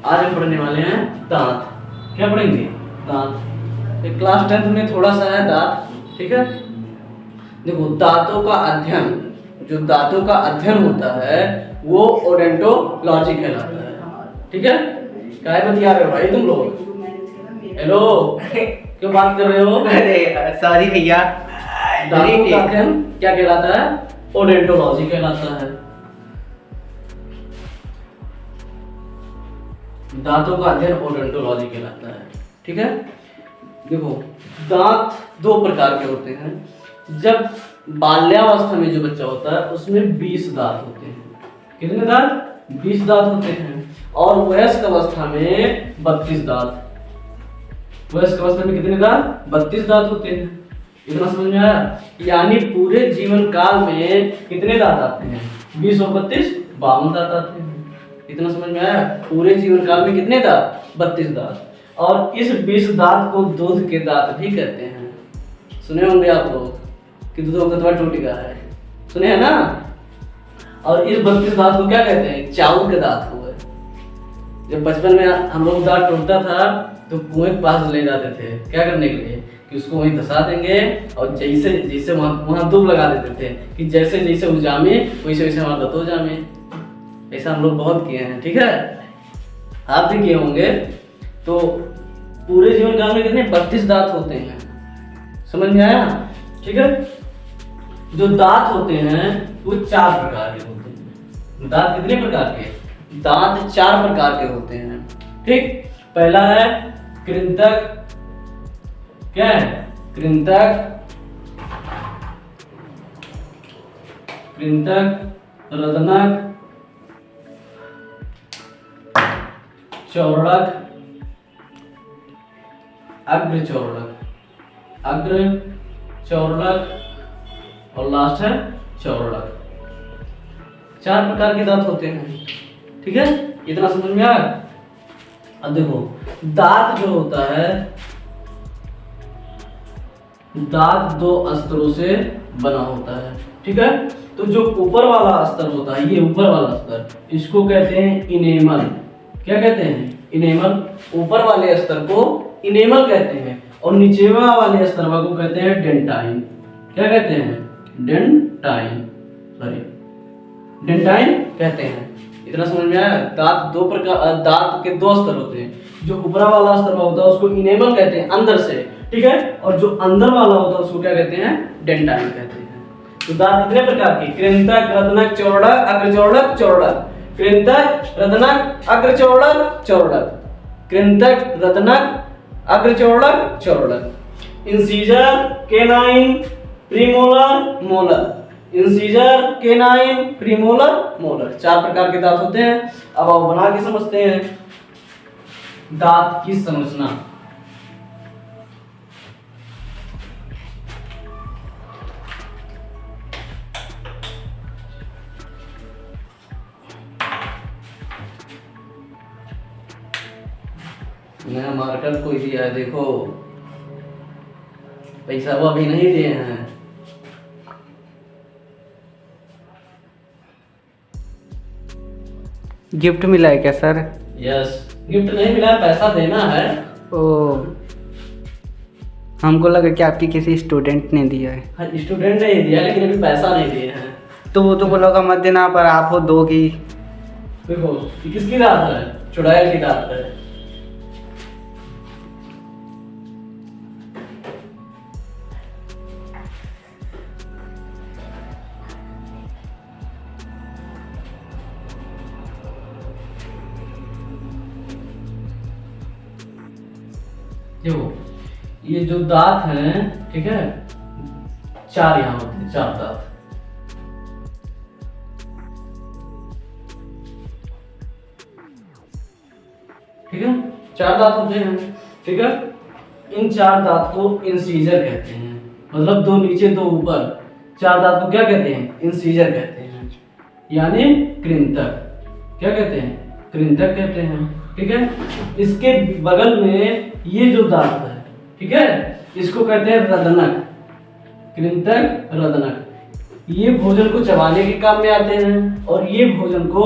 आज हम पढ़ने वाले हैं दांत। क्या पढ़ेंगे? दांत। एक क्लास 10th में थोड़ा सा है दांत, ठीक है। देखो, दांतों का अध्ययन, जो दांतों का अध्ययन होता है वो ओडोंटोलॉजी कहलाता है, ठीक है। क्या बतिया रहे हो भाई तुम लोग? हेलो, क्यों बात कर रहे हो? अरे सॉरी भैया। दांतों का अध्ययन क्या कहलाता है? ओडोंटोलॉजी कहलाता है। दांतों का अध्ययन ओडोंटोलॉजी कहलाता है, ठीक है। देखो, दांत दो प्रकार के होते हैं। जब बाल्यावस्था में जो बच्चा होता है उसमें 20 दांत होते हैं। कितने दांत? 20 दांत होते हैं। और वयस्क अवस्था में 32 दांत। वयस्क अवस्था में कितने दांत? 32 दांत होते हैं। इतना समझ में आया? यानी पूरे जीवन काल में कितने दांत आते हैं? 20 और 32 52 दांत आते हैं। इतना समझ में आया? पूरे जीवन काल में कितने दांत? 32 दांत। और इस 20 दांत को दूध के दांत भी कहते हैं। सुने होंगे आप लोग कि दूध का टोटिका है, सुने हैं ना। और इस 32 दांत को क्या कहते हैं? चावल के दांत हुए। जब बचपन में हम लोग दांत टूटता था तो कुएं के पास ले जाते थे, क्या करने के लिए? कि उसको वहीं धसा देंगे और जैसे जैसे वहाँ धूप लगा देते थे कि जैसे जैसे वो जामे वैसे वैसे हमारा दांत हो जामे। ऐसा हम लोग बहुत किए हैं, ठीक है। आप भी किए होंगे। तो पूरे जीवन काल में कितने? 32 दांत होते हैं। समझ में आया? ठीक है। जो दांत होते हैं वो 4 प्रकार के होते हैं। दांत कितने प्रकार के? दांत 4 प्रकार के होते हैं, ठीक। पहला है कृंतक। क्या है? कृंतक, रदनक, चौड़क, अग्र चौड़क और लास्ट है चौड़क। 4 प्रकार के दांत होते हैं, ठीक है। इतना समझ में आया? अब देखो, दांत जो होता है, दांत 2 स्तरों से बना होता है, ठीक है। तो जो ऊपर वाला स्तर होता है, ये ऊपर वाला स्तर, इसको कहते हैं इनेमल। क्या कहते हैं? इनेमल। ऊपर वाले स्तर को इनेमल कहते हैं और नीचे वाले स्तर को कहते हैं डेंटाइन। क्या कहते हैं? डेंटाइन, सॉरी, डेंटाइन कहते हैं। इतना समझ में आया? दांत 2 प्रकार, दांत के 2 स्तर होते हैं। जो ऊपर वाला स्तर होता है उसको इनेमल कहते हैं अंदर से, ठीक है। और जो अंदर वाला होता है उसको क्या कहते हैं? डेंटाइन कहते हैं। तो दांत कितने प्रकार के? कृंतक, रदनक, चौड़क, अग्रचौड़क, चौड़क। कृंतक, रदनक, अग्रचौड़क, चौड़क। कृंतक, रदनक, अग्रचौड़क, चौड़क। Incisor, canine, premolar, molar. Incisor, canine, premolar, molar. 4 प्रकार के दांत होते हैं। अब आप बना के समझते हैं दांत की संरचना। नया मार्कर कोई दिया है, देखो। पैसा वो अभी नहीं दिए हैं। गिफ्ट मिला है क्या सर? यस, गिफ्ट नहीं मिला है, पैसा देना है। ओ, हमको लगा कि आपकी किसी स्टूडेंट ने दिया है। हाँ, स्टूडेंट ने ही दिया लेकिन अभी पैसा नहीं दिए हैं। तो वो तो बोलोगा मत देना, पर आप हो दोगी। देखो, ये किसकी दांत है? चुड़ैल की दांत है। देखो, ये जो दांत हैं, ठीक है, 4 यहाँ होते हैं, 4 दांत। ठीक है, 4 दांत होते हैं, ठीक है। इन 4 दांत को इंसीजर कहते हैं। मतलब 2 नीचे 2 ऊपर, 4 दांत को क्या कहते हैं? इंसीजर कहते हैं, यानी कृंतक। क्या कहते हैं? कृंतक कहते हैं, ठीक है। इसके बगल में ये जो दांत है, ठीक है, इसको कहते हैं रदनक। कृंतक, रदनक। ये भोजन को चबाने के काम में आते हैं और ये भोजन को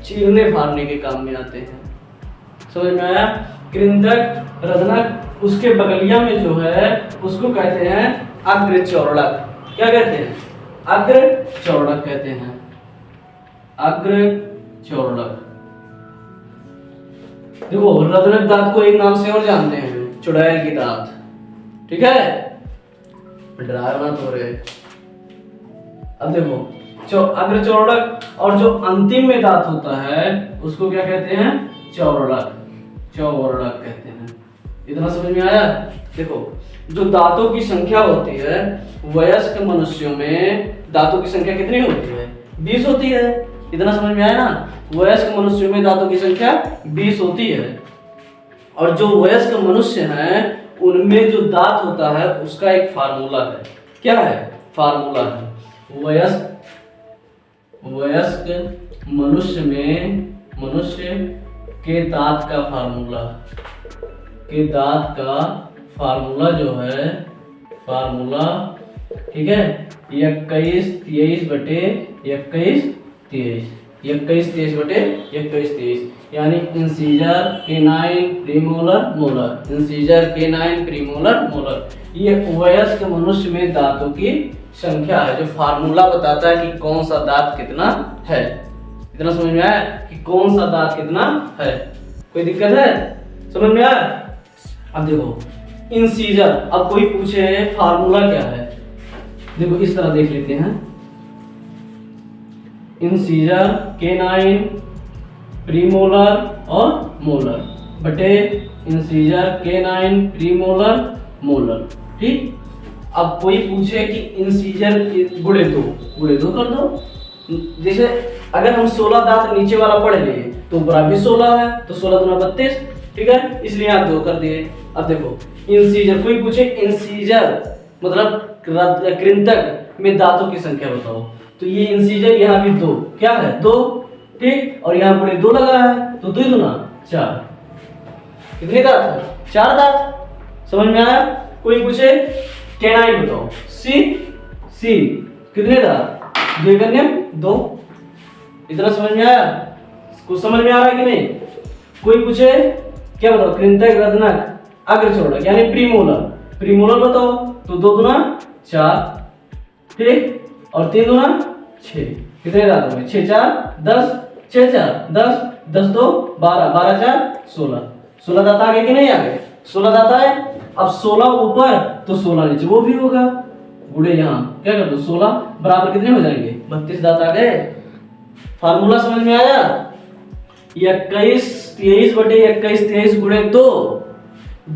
चीरने फाड़ने के काम में आते हैं। समझ में आया? कृंतक, रदनक, उसके बगलिया में जो है उसको कहते हैं अग्र चौड़क। क्या कहते हैं? अग्र चौड़क कहते हैं, अग्र चौड़क। देखो रदनक दांत को एक नाम से और जानते हैं, चुड़ैल की दांत। ठीक है, डरावना तो रहे। अब देखो अग्र चौड़क, और जो अंतिम में दांत होता है उसको क्या कहते हैं? चौड़क, चौड़क कहते हैं। इतना समझ में आया? देखो जो दांतों की संख्या होती है वयस्क मनुष्यों में, दांतों की संख्या कितनी होती है? 20 होती है। इतना समझ में आया ना? वयस्क मनुष्यों में दांतों की संख्या 20 होती है, और जो वयस्क मनुष्य हैं उनमें जो दांत होता है उसका एक फार्मूला है। क्या है? फार्मूला है। वयस्क मनुष्य में, मनुष्य के दांत का फार्मूला, के दांत का फार्मूला जो है, फार्मूला, ठीक है, 21-23 बटे 21-23, 21-23 बटे 21-23, यानी incisor, canine, premolar, molar, incisor, canine, premolar, molar. ये वयस्क मनुष्य में दांतों की संख्या है, जो फार्मूला बताता है कि कौन सा दांत कितना है। इतना समझ में आया कि कौन सा दांत कितना है? कोई दिक्कत है? समझ में आया? अब देखो इंसीजर, अब कोई पूछे फार्मूला क्या है, देखो इस तरह देख लेते हैं। इंसीजर, केनाइन, प्रीमोलर और मोलर बटे इंसीजर, केनाइन, प्रीमोलर, मोलर। ठीक, अब कोई पूछे कि इंसीजर गुणे दो कर दो। जैसे अगर हम 16 दांत नीचे वाला पढ़ लिए तो ऊपर भी 16 है, तो 16 दूना 32, ठीक है, इसलिए आप 2 कर दिए। अब देखो इंसीजर, कोई पूछे इंसीजर मतलब कृंतक में दांतों की संख्या बताओ, तो ये इंसीजर यहाँ भी 2, क्या है? 2, ठीक, और यहाँ पर 2 लगा है, तो 2 दूना 4। कितने दांत है? 4 दांत। समझ में आया? कोई पूछे केनाइन बताओ, सी कितने दांत? 2 करने 2। इतना समझ में आया? कुछ समझ में आ रहा है कि नहीं? कोई पूछे क्या बताओ? कृंतक, रदनक, अग्र चौड़क यानी प्रीमोलर बताओ, तो 2 दूना 4, ठीक, और 3 दूना 6। कितने दांत हो गए? 6 4 10, 6 4 10, 10 2 12, 12 4 16। 16 दांत आ गए कि नहीं आ गए? 16 दांत आए। अब 16 ऊपर तो 16 नीचे, वो भी होगा। गुड़े यहाँ क्या कर दो? 16 बराबर कितने हो जाएंगे? 32 दांत आ गए। फार्मूला समझ में आया? 21-23 बटे 21-23 गुणे 2।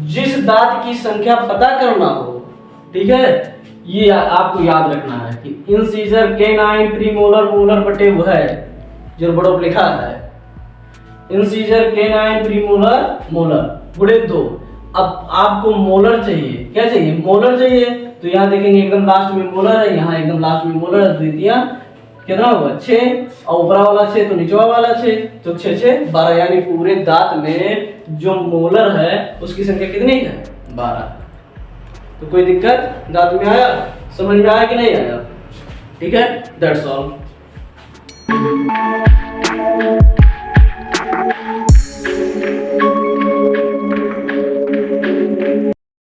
जिस दांत की संख्या पता करना हो, ठीक है, ये आपको याद रखना है कि इंसीजर, केनाइन, प्रीमोलर, मोलर बटे वो है जो बड़ों पे लिखा है, इंसीजर, केनाइन, प्रीमोलर, मोलर गुणे 2। अब आपको मोलर चाहिए, क्या चाहिए? मोलर चाहिए, तो यहाँ देखेंगे एकदम लास्ट में मोलर है, यहाँ एकदम लास्ट में मोलर है, द्वितीय कितना होगा? 6, और ऊपरा वाला 6 तो नीचवा वाला 6, तो 6 6 12, यानी पूरे दांत में जो मोलर है उसकी संख्या कितनी है? 12। तो कोई दिक्कत? दांत में आया? समझ में आया कि नहीं आया? ठीक है, दैट्स ऑल।